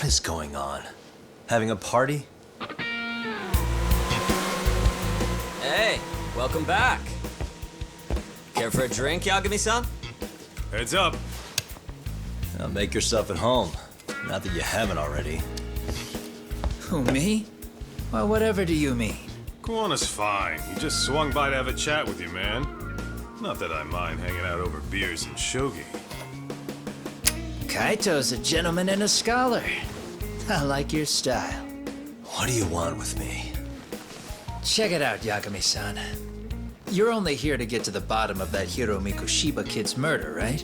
is going on? Having a party? Hey, welcome back. Care for a drink, Yagami-san? Heads up. Now make yourself at home. Not that you haven't already. Who, me? Well, whatever do you mean? Kuwana's fine. He just swung by to have a chat with you, man. Not that I mind hanging out over beers and shogi. Kaito's a gentleman and a scholar. I like your style. What do you want with me? Check it out, Yagami-san. You're only here to get to the bottom of that Hiro Mikoshiba kid's murder, right?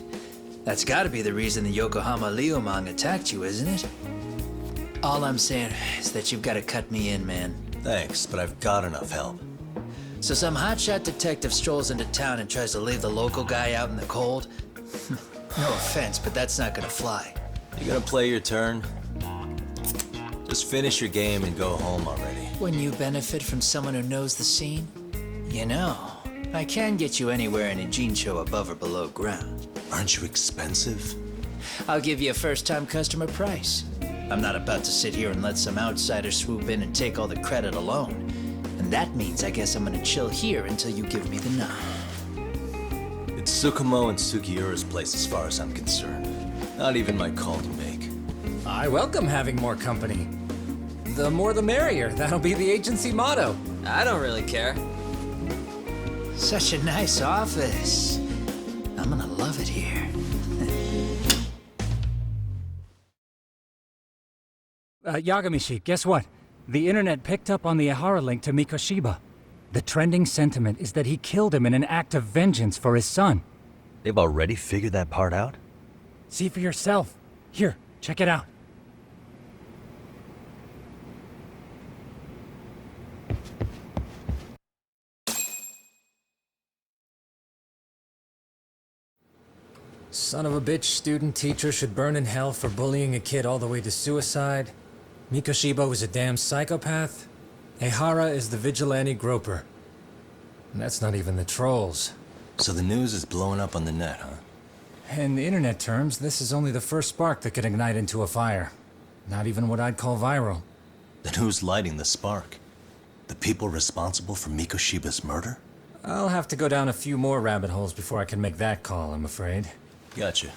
That's gotta be the reason the Yokohama Liumang attacked you, isn't it? All I'm saying is that you've gotta cut me in, man. Thanks, but I've got enough help. So some hotshot detective strolls into town and tries to leave the local guy out in the cold? No offense, but that's not gonna fly. You gonna play your turn? Just finish your game and go home already. When you benefit from someone who knows the scene? You know, I can get you anywhere in a Jincho above or below ground. Aren't you expensive? I'll give you a first-time customer price. I'm not about to sit here and let some outsider swoop in and take all the credit alone. And that means I guess I'm gonna chill here until you give me the nod. It's Tsukumo and Sugiura's place as far as I'm concerned. Not even my call to make. I welcome having more company. The more the merrier. That'll be the agency motto. I don't really care. Such a nice office. I'm gonna love it here. Yagamishi, guess what? The internet picked up on the Ihara link to Mikoshiba. The trending sentiment is that he killed him in an act of vengeance for his son. They've already figured that part out? See for yourself. Here, check it out. Son of a bitch student teacher should burn in hell for bullying a kid all the way to suicide. Mikoshiba was a damn psychopath. Ehara is the vigilante groper. And that's not even the trolls. So the news is blowing up on the net, huh? In internet terms, this is only the first spark that could ignite into a fire. Not even what I'd call viral. Then who's lighting the spark? The people responsible for Mikoshiba's murder? I'll have to go down a few more rabbit holes before I can make that call, I'm afraid. Gotcha.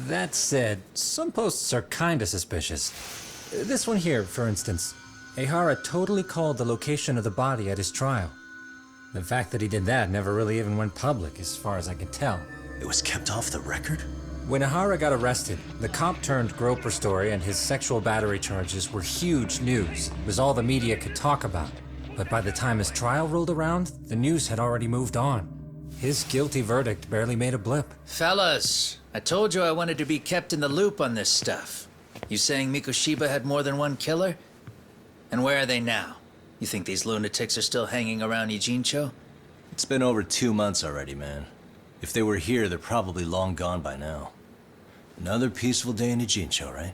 That said, some posts are kinda suspicious. This one here, for instance. Ehara totally called the location of the body at his trial. The fact that he did that never really even went public, as far as I can tell. It was kept off the record? When Ehara got arrested, the cop-turned-groper story and his sexual battery charges were huge news. It was all the media could talk about. But by the time his trial rolled around, the news had already moved on. His guilty verdict barely made a blip. Fellas, I told you I wanted to be kept in the loop on this stuff. You saying Mikoshiba had more than one killer? And where are they now? You think these lunatics are still hanging around Ijincho? It's been over 2 months already, man. If they were here, they're probably long gone by now. Another peaceful day in Ijincho, right?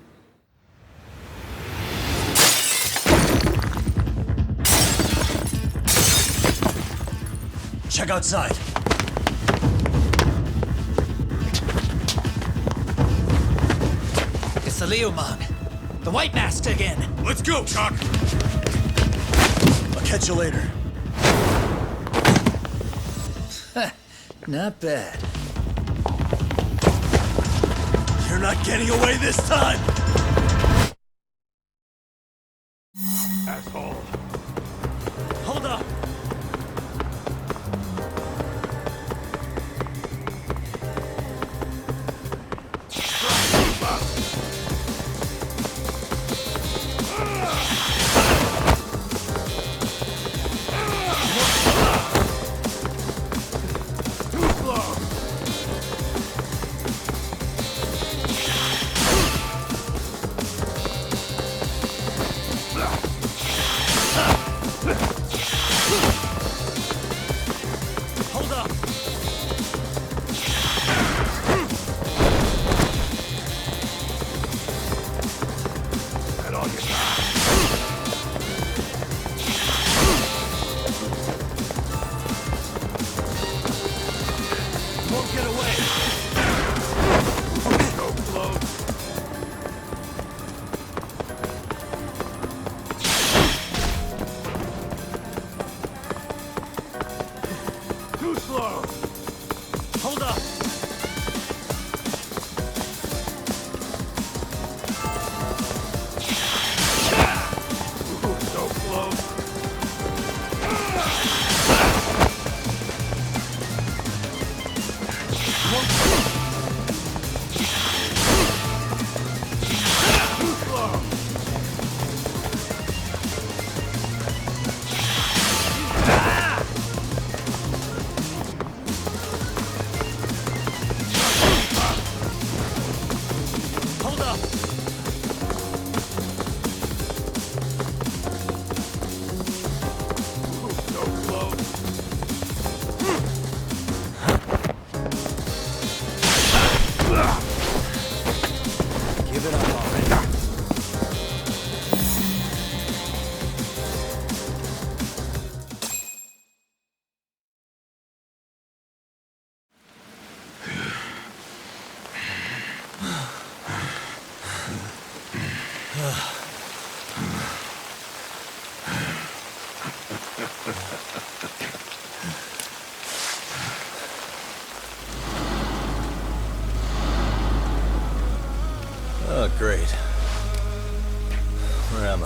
Check outside. It's the Liumang. The White Mask again. Let's go, Cock! I'll catch you later. Not bad. You're not getting away this time! Asshole. Hold up! Hold up! So close. Hold up! So close. Give it up already. Oh, great. Where am I?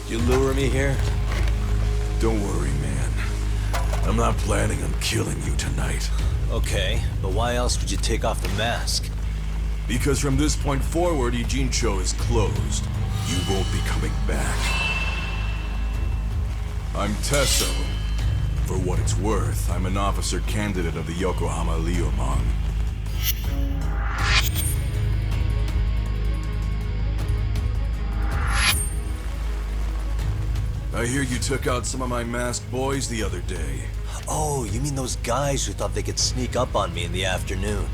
You lure me here? Don't worry, man. I'm not planning on killing you tonight. Okay, but why else would you take off the mask? Because from this point forward, Ijincho is closed. You won't be coming back. I'm Tesso. For what it's worth, I'm an officer candidate of the Yokohama Liumang. I hear you took out some of my masked boys the other day. Oh, you mean those guys who thought they could sneak up on me in the afternoon?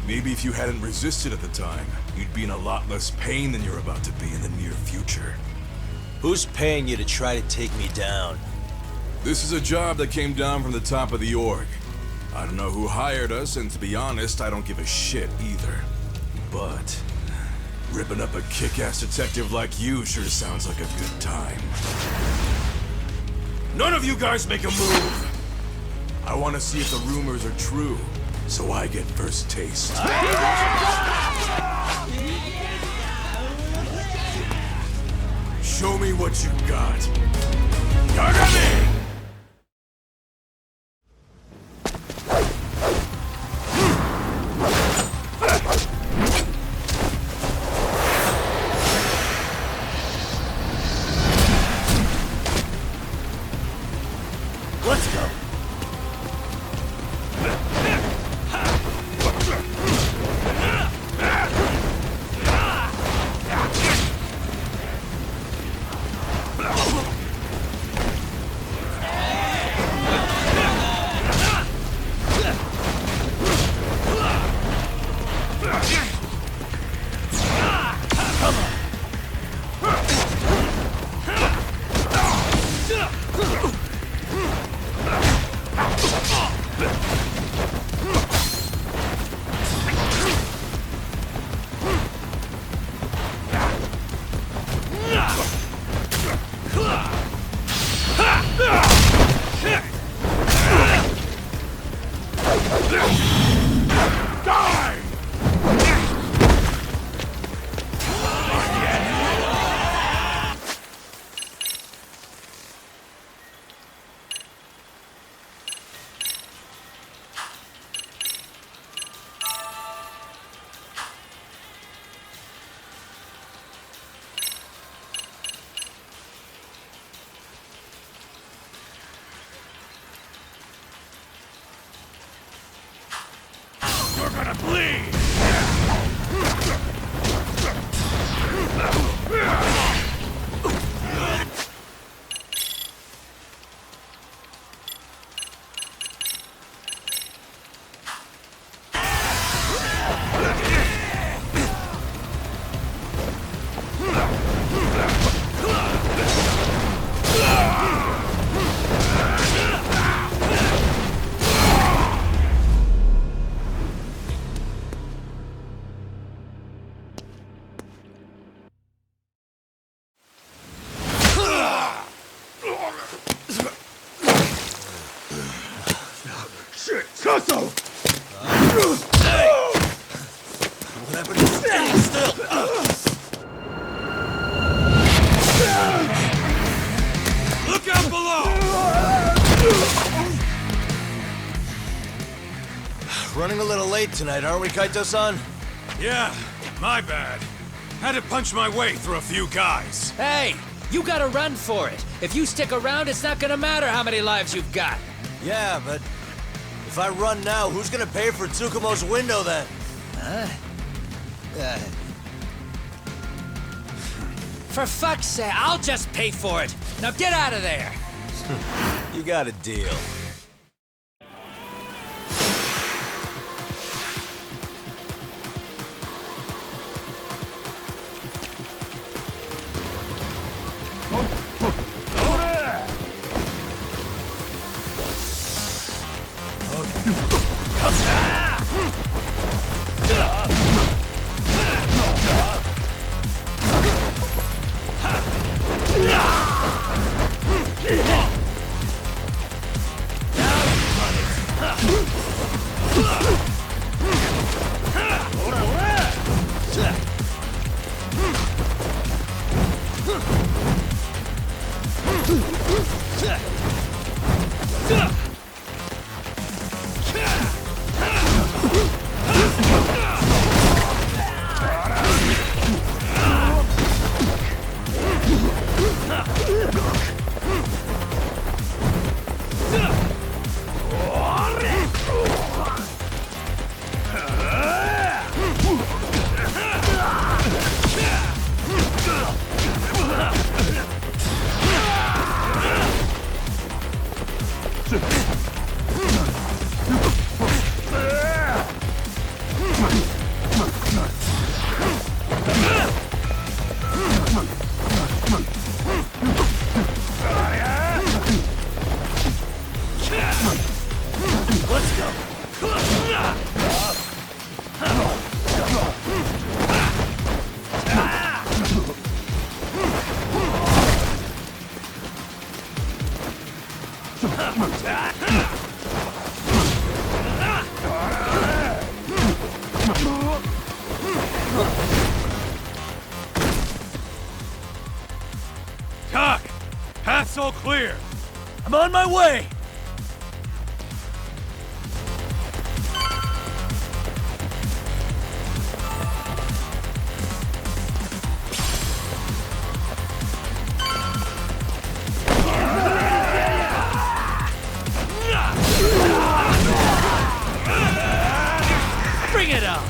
Maybe if you hadn't resisted at the time, you'd be in a lot less pain than you're about to be in the near future. Who's paying you to try to take me down? This is a job that came down from the top of the org. I don't know who hired us, and to be honest, I don't give a shit either. But ripping up a kick-ass detective like you sure sounds like a good time. None of you guys make a move! I want to see if the rumors are true, so I get first taste. Show me what you got. Yagami! Let's go. You're gonna bleed! What happened to standing still? Look out below! Running a little late tonight, aren't we, Kaito-san? Yeah, my bad. Had to punch my way through a few guys. Hey, you gotta run for it. If you stick around, it's not gonna matter how many lives you've got. Yeah, but if I run now, who's gonna pay for Tsukumo's window then? For fuck's sake, I'll just pay for it. Now get out of there. You got a deal. Doc! Path's all clear! I'm on my way! Bring it on.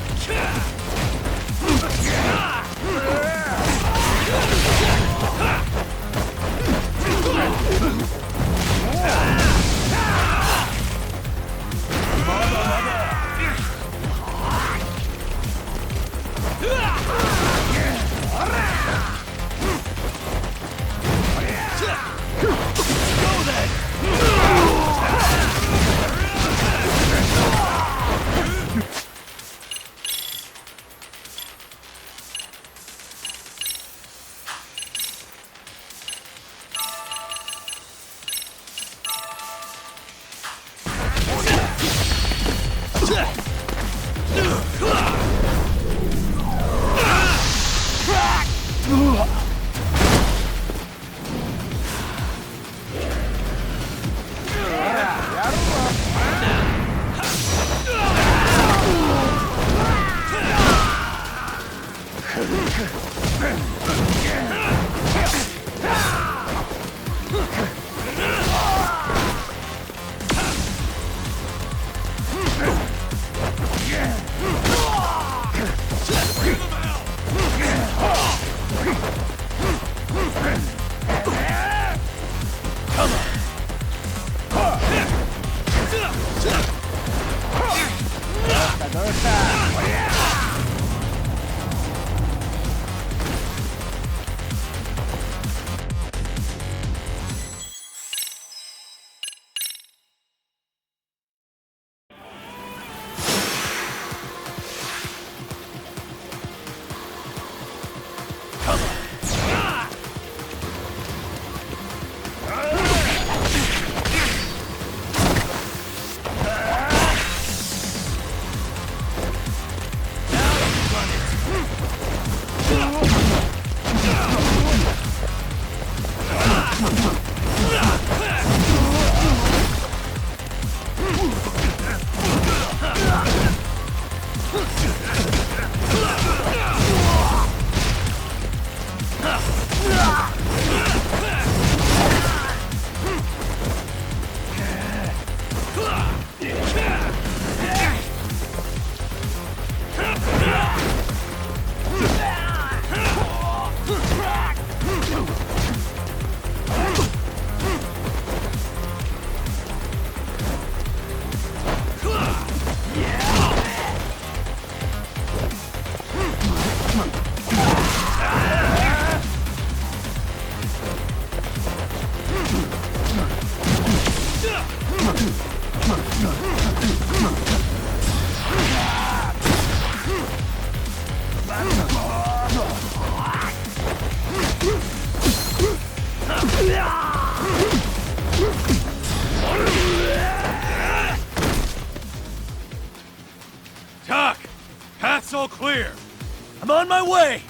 Doc! Path's all clear! I'm on my way!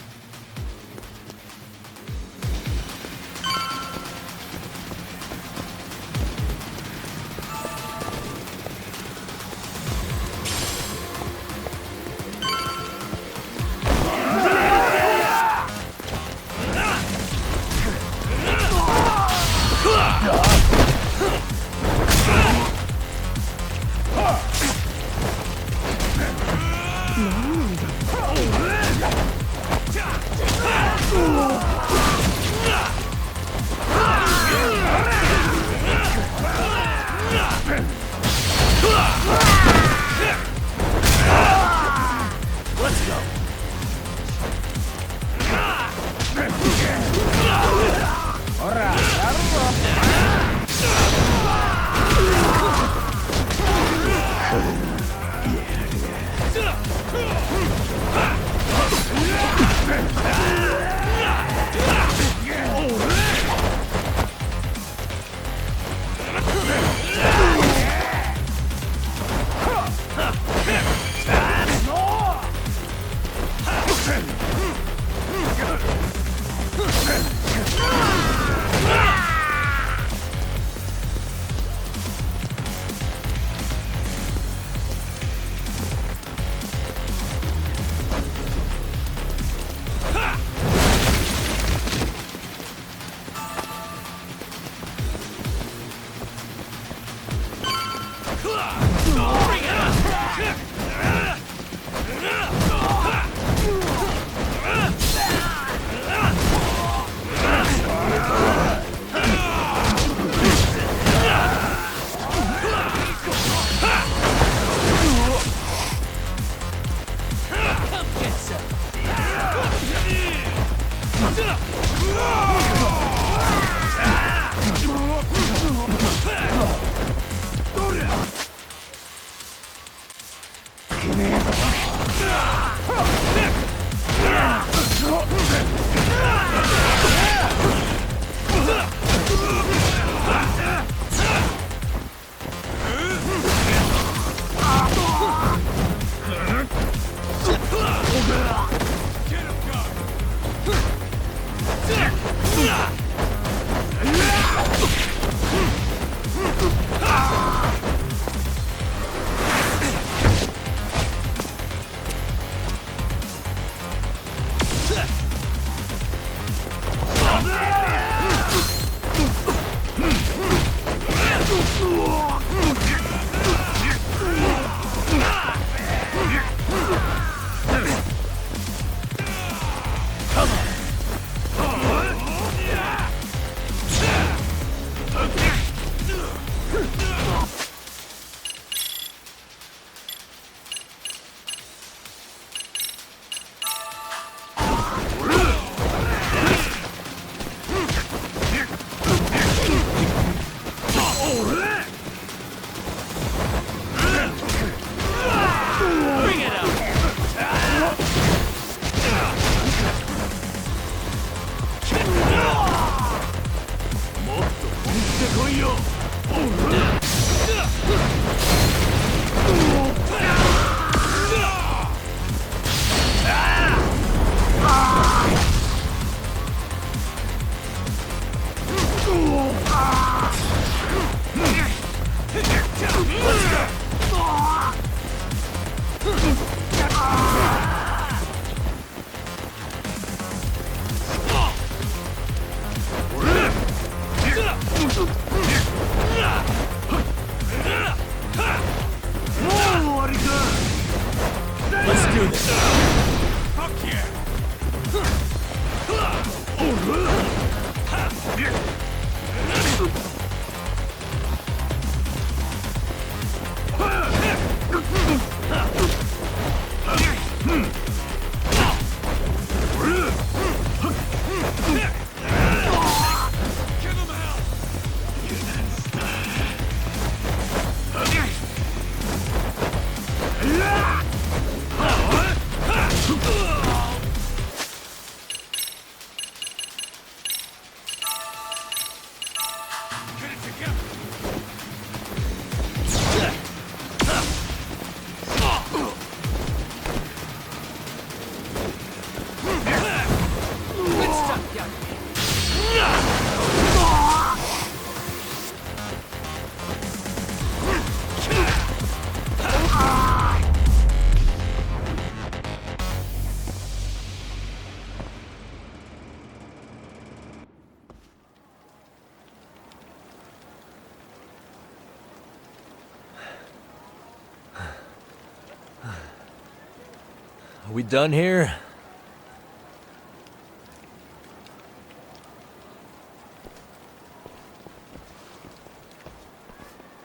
Are we done here?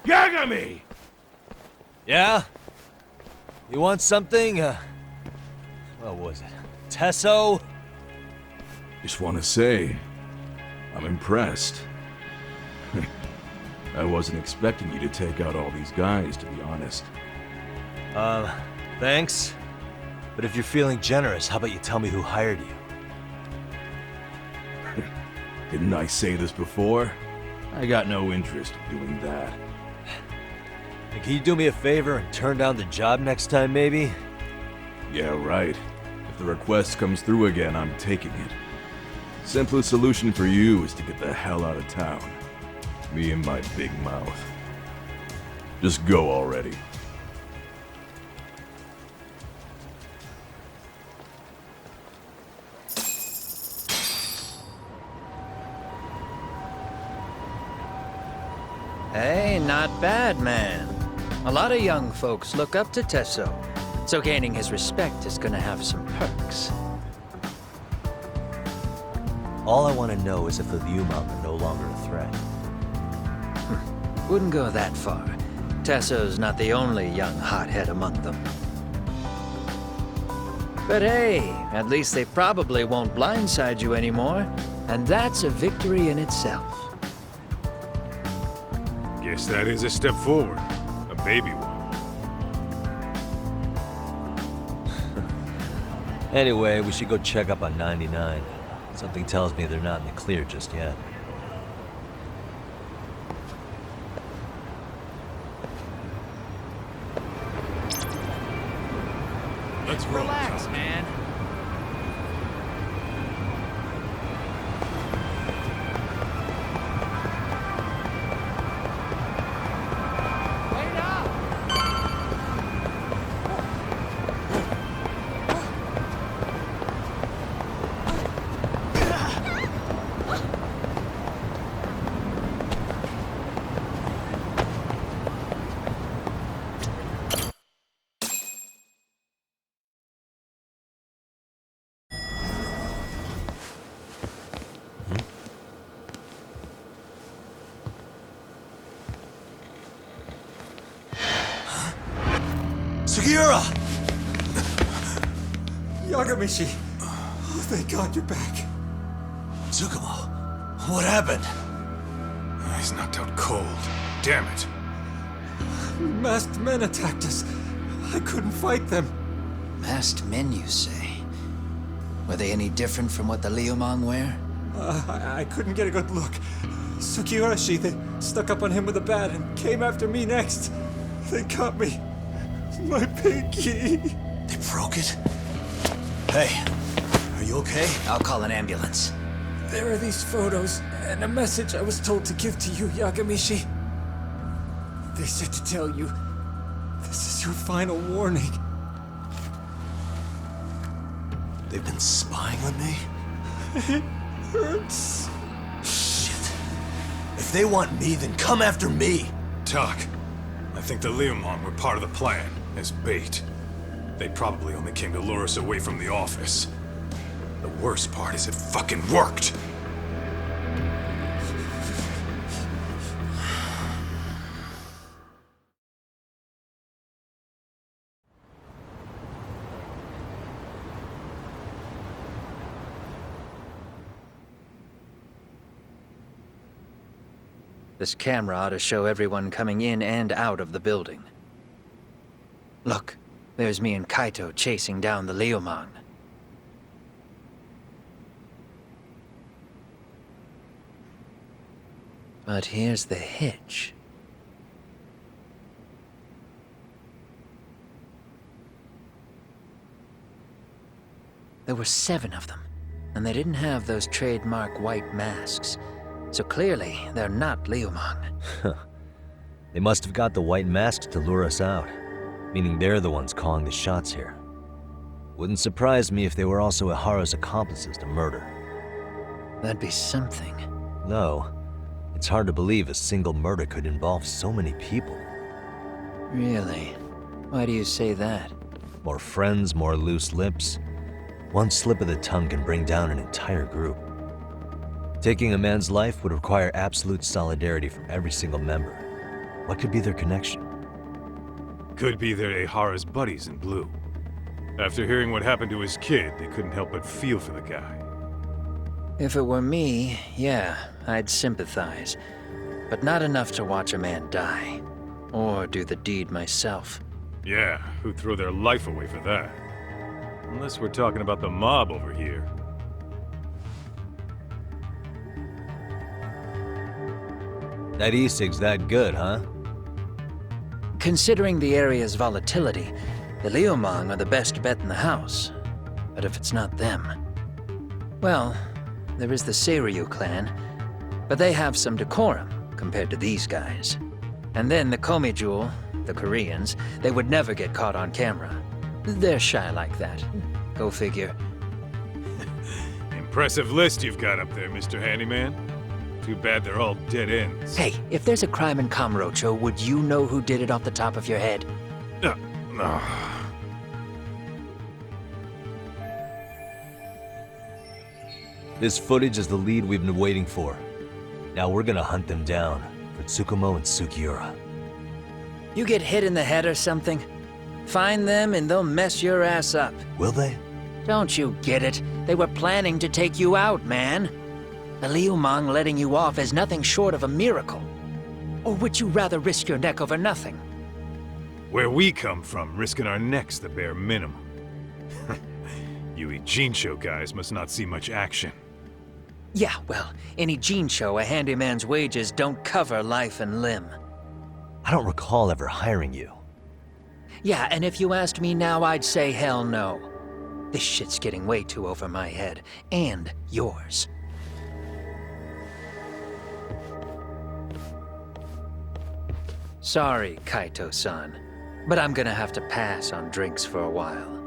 Yagami! Yeah? You want something? What was it? Tesso? Just want to say, I'm impressed. I wasn't expecting you to take out all these guys, to be honest. Thanks. But if you're feeling generous, how about you tell me who hired you? Didn't I say this before? I got no interest in doing that. And can you do me a favor and turn down the job next time, maybe? Yeah, right. If the request comes through again, I'm taking it. Simplest solution for you is to get the hell out of town. Me and my big mouth. Just go already. Hey, not bad, man. A lot of young folks look up to Tesso, so gaining his respect is gonna have some perks. All I want to know is if the Liumang are no longer a threat. Wouldn't go that far. Tesso's not the only young hothead among them. But hey, at least they probably won't blindside you anymore, and that's a victory in itself. Guess that is a step forward. A baby one. Anyway, we should go check up on 99. Something tells me they're not in the clear just yet. Let's roll. Relax, man. Wait up! Sugiura! Yagamishi! Oh, thank God you're back. Tsukumo, what happened? He's knocked out cold. Damn it. Masked men attacked us. I couldn't fight them. Masked men, you say? Were they any different from what the Liumang wear? I couldn't get a good look. Sugiurashi, they stuck up on him with a bat and came after me next. They got me. My pinky. They broke it? Hey, are you okay? I'll call an ambulance. There are these photos and a message I was told to give to you, Yagamishi. They said to tell you, this is your final warning. They've been spying on me? It hurts. Shit. If they want me, then come after me. Talk. I think the Liumang were part of the plan, as bait. They probably only came to lure us away from the office. The worst part is it fucking worked! This camera ought to show everyone coming in and out of the building. Look, there's me and Kaito chasing down the Liumang. But here's the hitch. There were 7 of them, and they didn't have those trademark white masks. So clearly, they're not Liumang. They must have got the white masks to lure us out, meaning they're the ones calling the shots here. Wouldn't surprise me if they were also Ihara's accomplices to murder. That'd be something. No, it's hard to believe a single murder could involve so many people. Really? Why do you say that? more friends, more loose lips. One slip of the tongue can bring down an entire group. Taking a man's life would require absolute solidarity from every single member. What could be their connection? Could be they're Ehara's buddies in blue. After hearing what happened to his kid, they couldn't help but feel for the guy. If it were me, yeah, I'd sympathize. But not enough to watch a man die. Or do the deed myself. Yeah, who'd throw their life away for that? Unless we're talking about the mob over here. That e-cig's that good, huh? Considering the area's volatility, the Liumang are the best bet in the house. But if it's not them... Well, there is the Seiryu clan, but they have some decorum compared to these guys. And then the Komijul, the Koreans, they would never get caught on camera. They're shy like that. Go figure. Impressive list you've got up there, Mr. Handyman. Too bad they're all dead ends. Hey, if there's a crime in Kamurocho, would you know who did it off the top of your head? This footage is the lead we've been waiting for. Now we're gonna hunt them down for Tsukumo and Sugiura. You get hit in the head or something? Find them and they'll mess your ass up. Will they? Don't you get it? They were planning to take you out, man. The Liumang letting you off is nothing short of a miracle. Or would you rather risk your neck over nothing? Where we come from, risking our necks the bare minimum. You Ijincho guys must not see much action. Yeah, well, in Ijincho, a handyman's wages don't cover life and limb. I don't recall ever hiring you. Yeah, and if you asked me now, I'd say hell no. This shit's getting way too over my head. And yours. Sorry, Kaito-san, but I'm gonna have to pass on drinks for a while.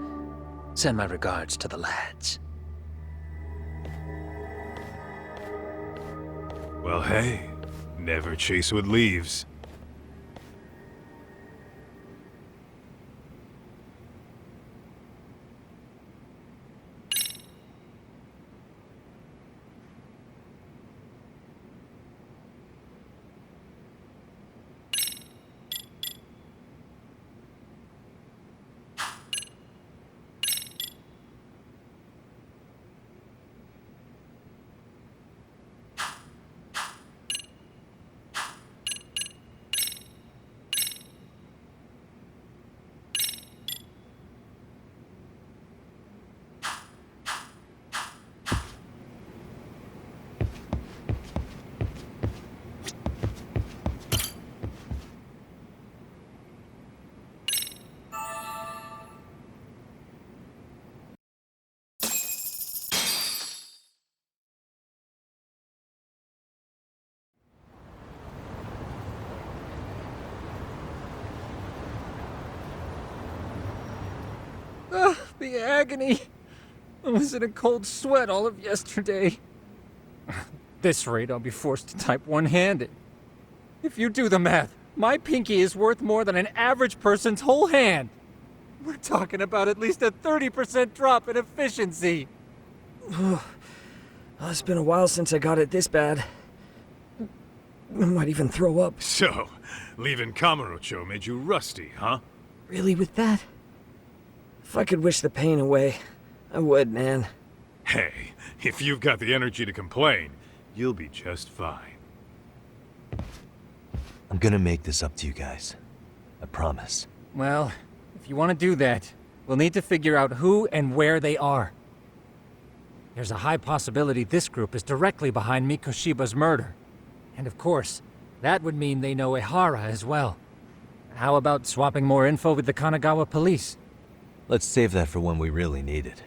Send my regards to the lads. Well, hey, never chase what leaves. The agony! I was in a cold sweat all of yesterday. At this rate, I'll be forced to type one-handed. If you do the math, my pinky is worth more than an average person's whole hand. We're talking about at least a 30% drop in efficiency. Well, it's been a while since I got it this bad. I might even throw up. So, leaving Kamurocho made you rusty, huh? Really with that? If I could wish the pain away, I would, man. Hey, if you've got the energy to complain, you'll be just fine. I'm gonna make this up to you guys. I promise. Well, if you want to do that, we'll need to figure out who and where they are. There's a high possibility this group is directly behind Mikoshiba's murder. And of course, that would mean they know Ehara as well. How about swapping more info with the Kanagawa police? Let's save that for when we really need it.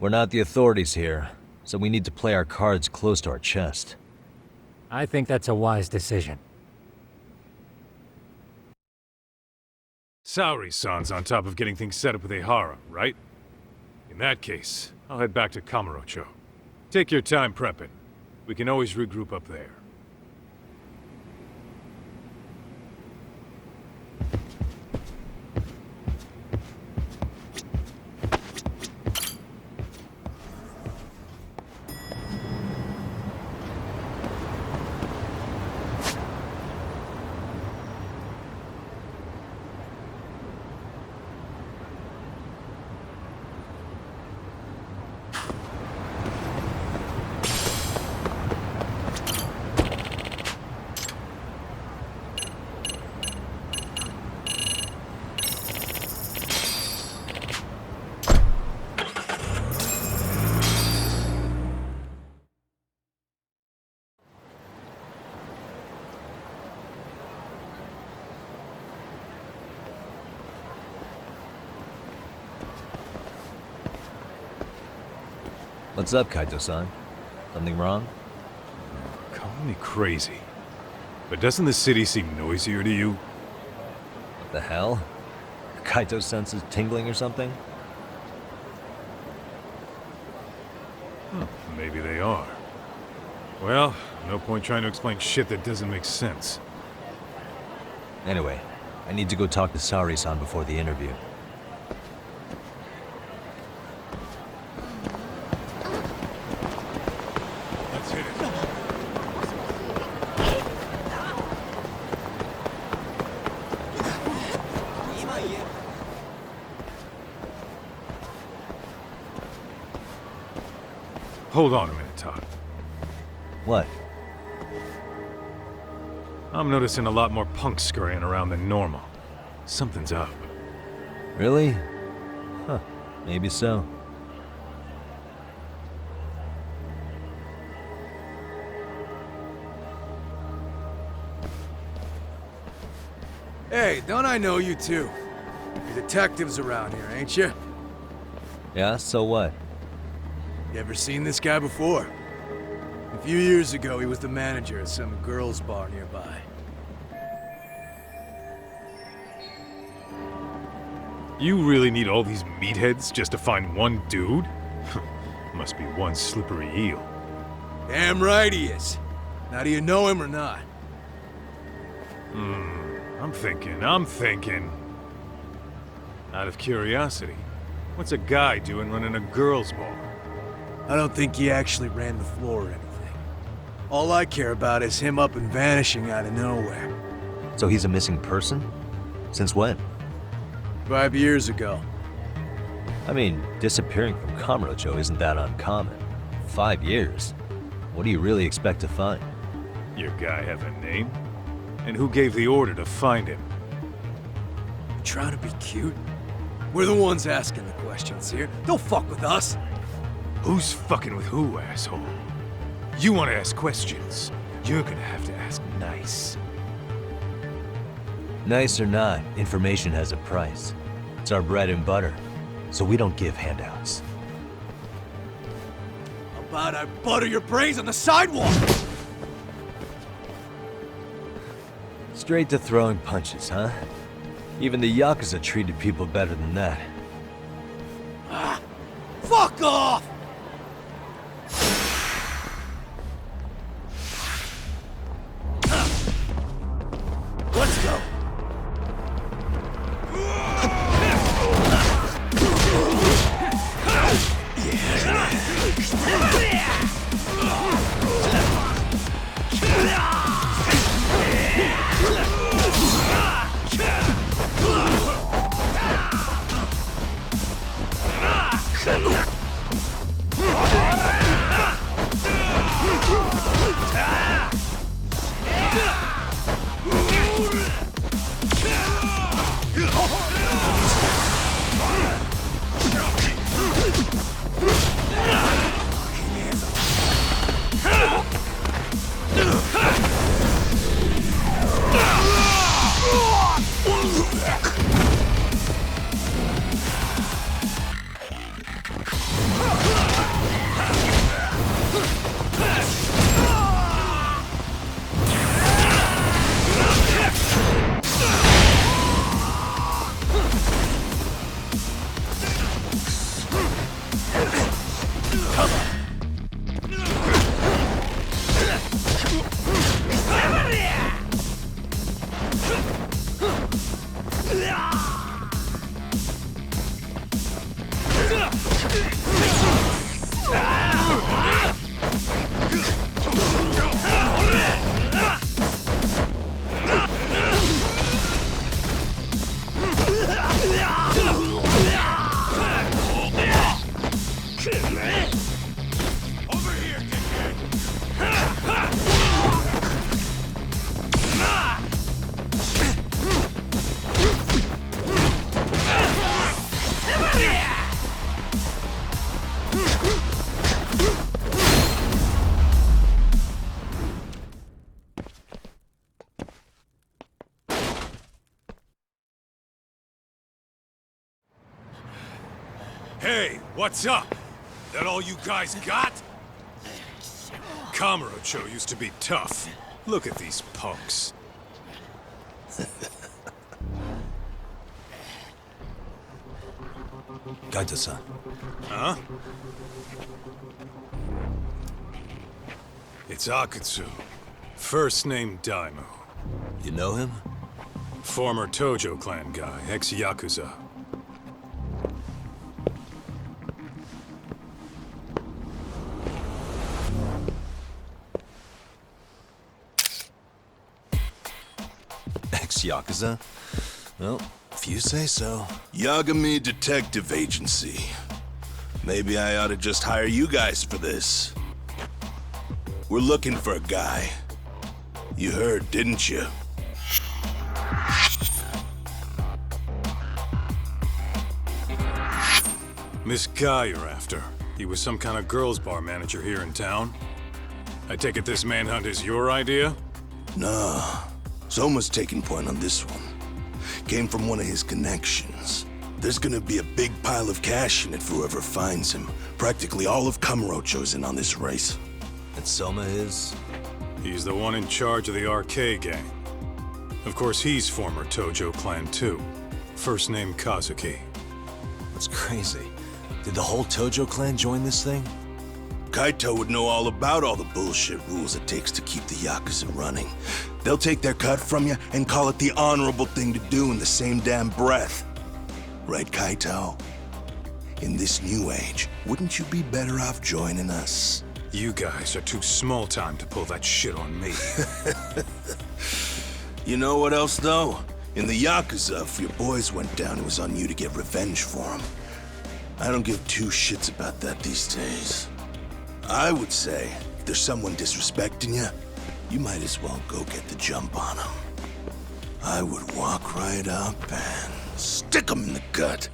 We're not the authorities here, so we need to play our cards close to our chest. I think that's a wise decision. Saori-san's on top of getting things set up with Ehara, right? In that case, I'll head back to Kamurocho. Take your time prepping. We can always regroup up there. What's up, Kaito-san? Something wrong? Call me crazy, but doesn't the city seem noisier to you? What the hell? Kaito's senses tingling or something? Maybe they are. Well, no point trying to explain shit that doesn't make sense. Anyway, I need to go talk to Sari-san before the interview. Let's hit it. Hold on a minute, Todd. What? I'm noticing a lot more punks scurrying around than normal. Something's up. Really? Huh, maybe so. Hey, don't I know you too? You're detectives around here, ain't you? Yeah, so what? You ever seen this guy before? A few years ago, he was the manager at some girls' bar nearby. You really need all these meatheads just to find one dude? Must be one slippery eel. Damn right he is. Now, do you know him or not? I'm thinking. Out of curiosity, what's a guy doing running a girls' bar? I don't think he actually ran the floor or anything. All I care about is him up and vanishing out of nowhere. So he's a missing person? Since when? 5 years ago. I mean, disappearing from Kamurocho isn't that uncommon. 5 years? What do you really expect to find? Your guy have a name? And who gave the order to find him? You trying to be cute? We're the ones asking the questions here. Don't fuck with us. Who's fucking with who, asshole? You want to ask questions? You're gonna have to ask nice. Nice or not, information has a price. It's our bread and butter, so we don't give handouts. How about I butter your brains on the sidewalk? Straight to throwing punches, huh? Even the Yakuza treated people better than that. Fuck off! Let's go. Hey, what's up? That all you guys got? Kamurocho used to be tough. Look at these punks. Kaito-san. Huh? It's Akutsu. First name Daimu. You know him? Former Tojo clan guy, ex-Yakuza. Ex-Yakuza? Well, if you say so. Yagami Detective Agency. Maybe I ought to just hire you guys for this. We're looking for a guy. You heard, didn't you? This guy you're after, he was some kind of girls' bar manager here in town? I take it this manhunt is your idea? No. Soma's taking point on this one. Came from one of his connections. There's gonna be a big pile of cash in it for whoever finds him. Practically all of Kamurocho's in on this race. And Soma is? He's the one in charge of the RK gang. Of course, he's former Tojo clan too. First name Kazuki. That's crazy. Did the whole Tojo clan join this thing? Kaito would know all about all the bullshit rules it takes to keep the Yakuza running. They'll take their cut from you and call it the honorable thing to do in the same damn breath. Right, Kaito? In this new age, wouldn't you be better off joining us? You guys are too small time to pull that shit on me. You know what else, though? In the Yakuza, if your boys went down, it was on you to get revenge for them. I don't give two shits about that these days. I would say, if there's someone disrespecting you, you might as well go get the jump on them. I would walk right up and stick them in the gut.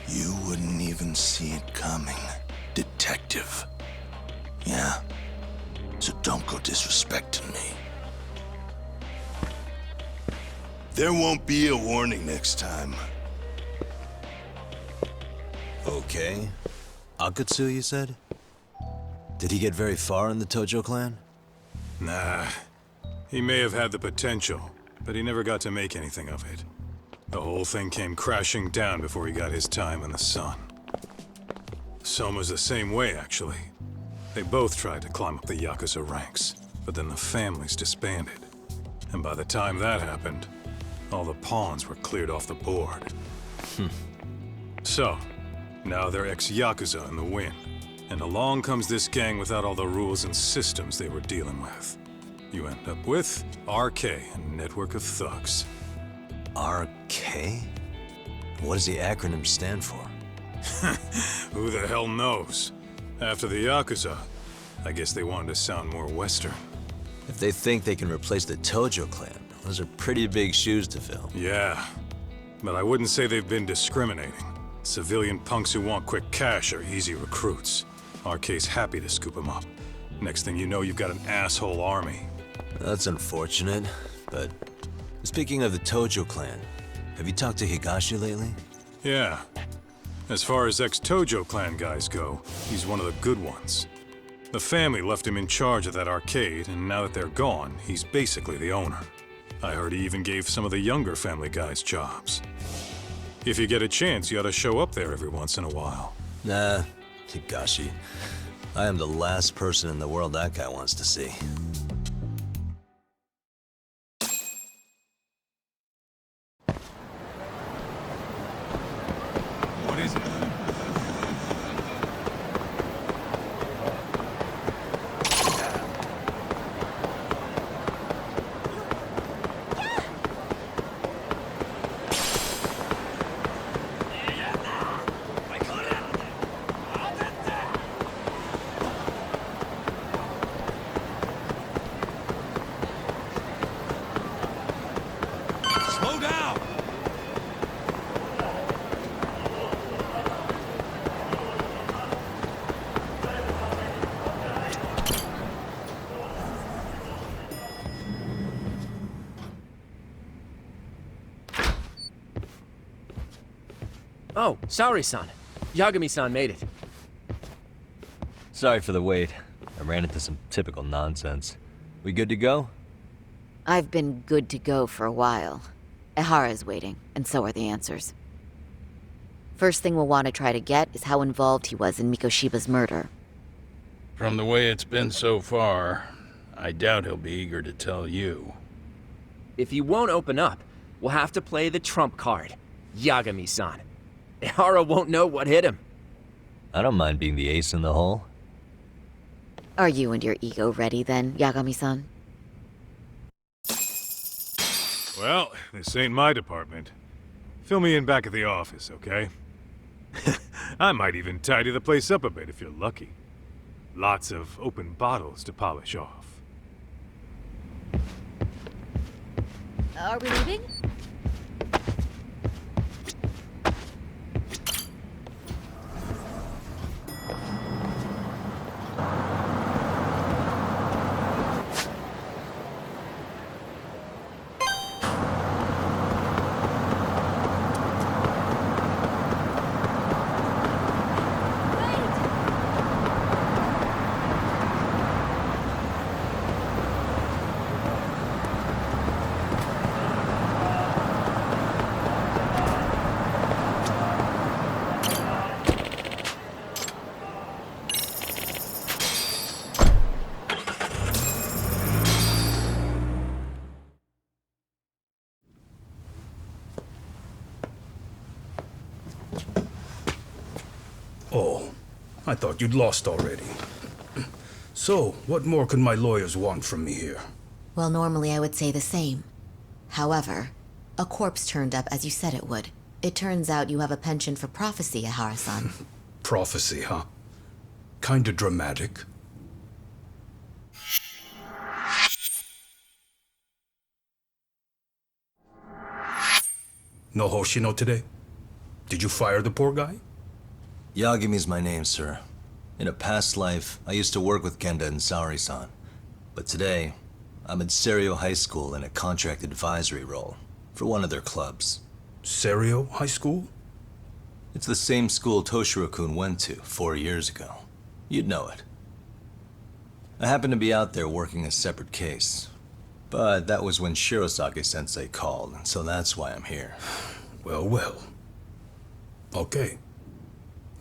You wouldn't even see it coming, detective. Yeah? So don't go disrespecting me. There won't be a warning next time. Okay. Akutsu, you said? Did he get very far in the Tojo clan? Nah. He may have had the potential, but he never got to make anything of it. The whole thing came crashing down before he got his time in the sun. Soma's the same way, actually. They both tried to climb up the Yakuza ranks, but then the families disbanded. And by the time that happened, all the pawns were cleared off the board. So, now they're ex-Yakuza in the win. And along comes this gang without all the rules and systems they were dealing with. You end up with RK, a network of thugs. RK? What does the acronym stand for? Who the hell knows? After the Yakuza, I guess they wanted to sound more Western. If they think they can replace the Tojo clan, those are pretty big shoes to fill. Yeah, but I wouldn't say they've been discriminating. Civilian punks who want quick cash are easy recruits. RK's happy to scoop them up. Next thing you know, you've got an asshole army. That's unfortunate, but speaking of the Tojo clan, have you talked to Higashi lately? Yeah. As far as ex-Tojo clan guys go, he's one of the good ones. The family left him in charge of that arcade, and now that they're gone, he's basically the owner. I heard he even gave some of the younger family guys jobs. If you get a chance, you ought to show up there every once in a while. Nah, Higashi. I am the last person in the world that guy wants to see. What is it? Oh, sorry-san. Yagami-san made it. Sorry for the wait. I ran into some typical nonsense. We good to go? I've been good to go for a while. Ehara's waiting, and so are the answers. First thing we'll want to try to get is how involved he was in Mikoshiba's murder. From the way it's been so far, I doubt he'll be eager to tell you. If he won't open up, we'll have to play the trump card. Yagami-san. Ehara won't know what hit him. I don't mind being the ace in the hole. Are you and your ego ready then, Yagami-san? Well, this ain't my department. Fill me in back at the office, okay? I might even tidy the place up a bit if you're lucky. Lots of open bottles to polish off. Are we leaving? Oh, I thought you'd lost already. So, what more could my lawyers want from me here? Well, normally I would say the same. However, a corpse turned up as you said it would. It turns out you have a penchant for prophecy, Ehara-san. Prophecy, huh? Kinda dramatic. No Hoshino today? Did you fire the poor guy? Yagami's my name, sir. In a past life, I used to work with Kenda and Saori-san. But today, I'm at Serio High School in a contract advisory role for one of their clubs. Serio High School? It's the same school Toshiro-kun went to 4 years ago. You'd know it. I happened to be out there working a separate case. But that was when Shirosake-sensei called, and so that's why I'm here. Well, well. Okay.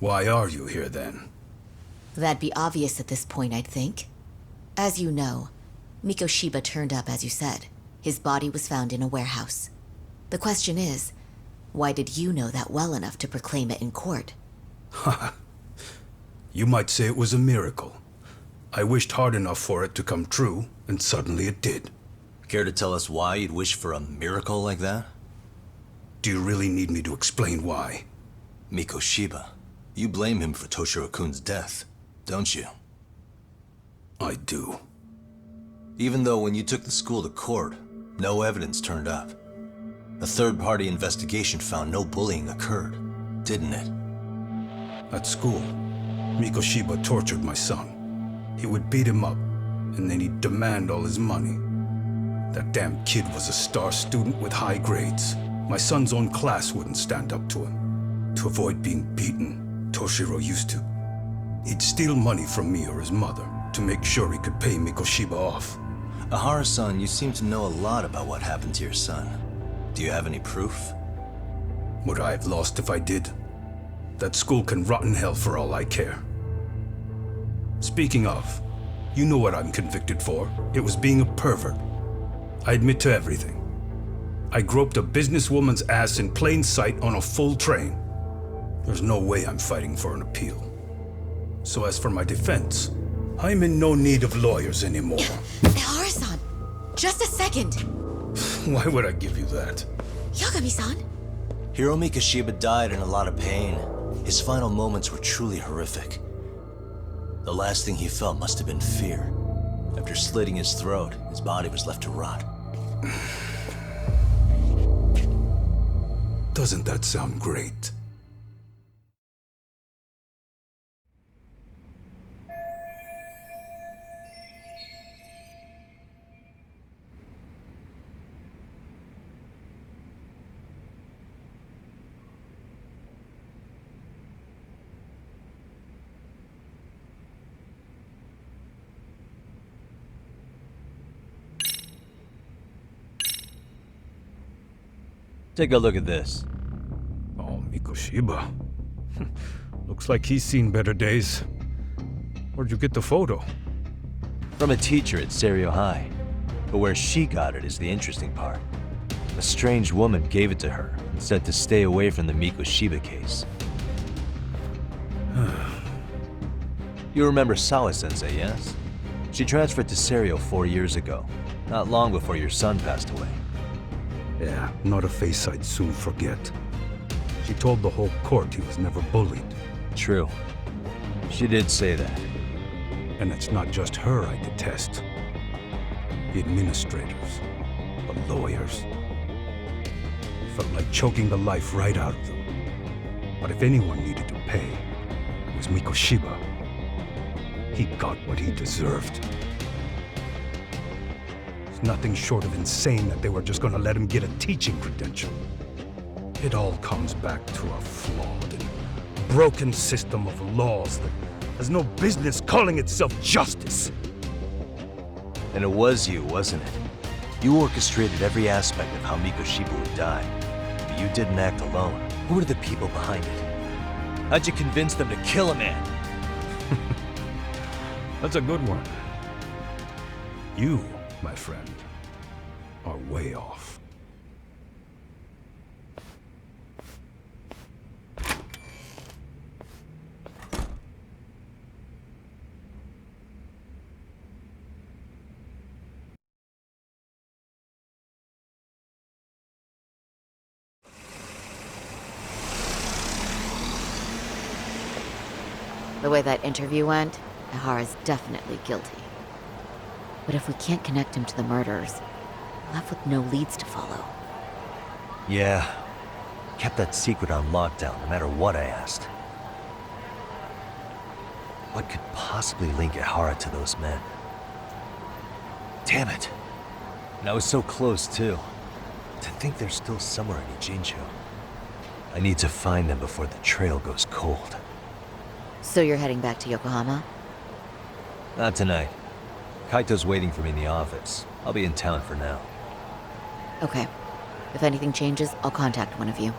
Why are you here then? That'd be obvious at this point, I'd think. As you know, Mikoshiba turned up as you said. His body was found in a warehouse. The question is, why did you know that well enough to proclaim it in court? Haha. You might say it was a miracle. I wished hard enough for it to come true, and suddenly it did. Care to tell us why you'd wish for a miracle like that? Do you really need me to explain why? Mikoshiba. You blame him for Toshiro-kun's death, don't you? I do. Even though when you took the school to court, no evidence turned up. A third-party investigation found no bullying occurred, didn't it? At school, Mikoshiba tortured my son. He would beat him up, and then he'd demand all his money. That damn kid was a star student with high grades. My son's own class wouldn't stand up to him. To avoid being beaten, Toshiro used to. He'd steal money from me or his mother to make sure he could pay Mikoshiba off. Ehara-san, you seem to know a lot about what happened to your son. Do you have any proof? Would I have lost if I did? That school can rot in hell for all I care. Speaking of, you know what I'm convicted for. It was being a pervert. I admit to everything. I groped a businesswoman's ass in plain sight on a full train. There's no way I'm fighting for an appeal. So as for my defense, I'm in no need of lawyers anymore. Ehara-san, just a second. Why would I give you that? Yagami-san? Hiro Mikoshiba died in a lot of pain. His final moments were truly horrific. The last thing he felt must have been fear. After slitting his throat, his body was left to rot. Doesn't that sound great? Take a look at this. Oh, Mikoshiba. Looks like he's seen better days. Where'd you get the photo? From a teacher at Serio High. But where she got it is the interesting part. A strange woman gave it to her and said to stay away from the Mikoshiba case. You remember Sawa-sensei, yes? She transferred to Serio 4 years ago, not long before your son passed away. Yeah, not a face I'd soon forget. She told the whole court he was never bullied. True. She did say that. And it's not just her I detest. The administrators, the lawyers. It felt like choking the life right out of them. But if anyone needed to pay, it was Mikoshiba. He got what he deserved. It's nothing short of insane that they were just gonna let him get a teaching credential. It all comes back to a flawed and broken system of laws that has no business calling itself justice. And it was you, wasn't it? You orchestrated every aspect of how Mikoshiba would die. But you didn't act alone. Who were the people behind it? How'd you convince them to kill a man? That's a good one. You, my friend, are way off. The way that interview went, Ihara's definitely guilty. But if we can't connect him to the murderers, we're left with no leads to follow. Yeah. Kept that secret on lockdown, no matter what I asked. What could possibly link Ihara to those men? Damn it. And I was so close, too. To think they're still somewhere in Ijincho. I need to find them before the trail goes cold. So you're heading back to Yokohama? Not tonight. Kaito's waiting for me in the office. I'll be in town for now. Okay. If anything changes, I'll contact one of you.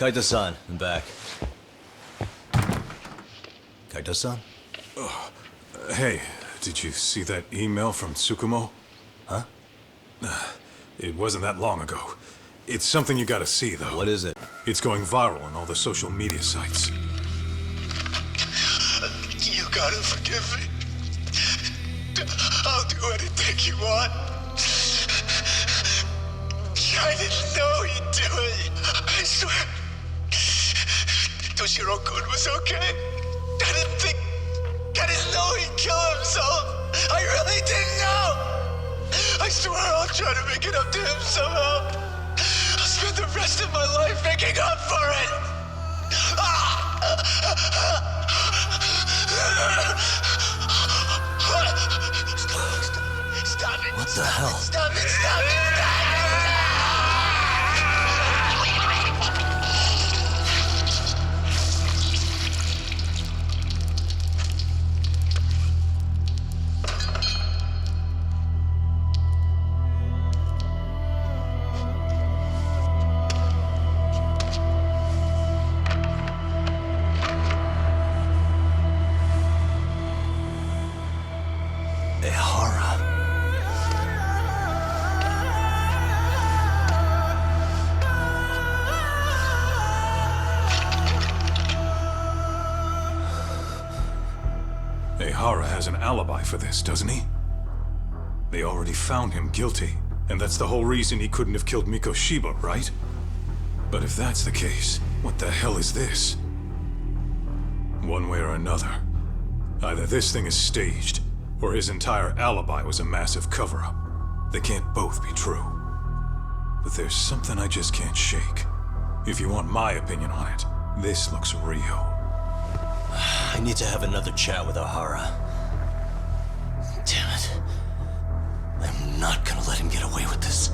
Kaito-san, I'm back. Kaito-san? Hey, did you see that email from Tsukumo? Huh? It wasn't that long ago. It's something you gotta see, though. What is it? It's going viral on all the social media sites. You gotta forgive me. I'll do anything you want. I didn't know he'd do it. I swear. Toshiro-kun was okay. I didn't know he'd kill himself. I really didn't know. I swear I'll try to make it up to him somehow. I'll spend the rest of my life making up for it. Stop it. What the hell? Stop it, stop it, stop it! Ehara has an alibi for this, doesn't he? They already found him guilty, and that's the whole reason he couldn't have killed Mikoshiba, right? But if that's the case, what the hell is this? One way or another, either this thing is staged, or his entire alibi was a massive cover-up. They can't both be true. But there's something I just can't shake. If you want my opinion on it, this looks real. I need to have another chat with Ohara. Damn it. I'm not gonna let him get away with this.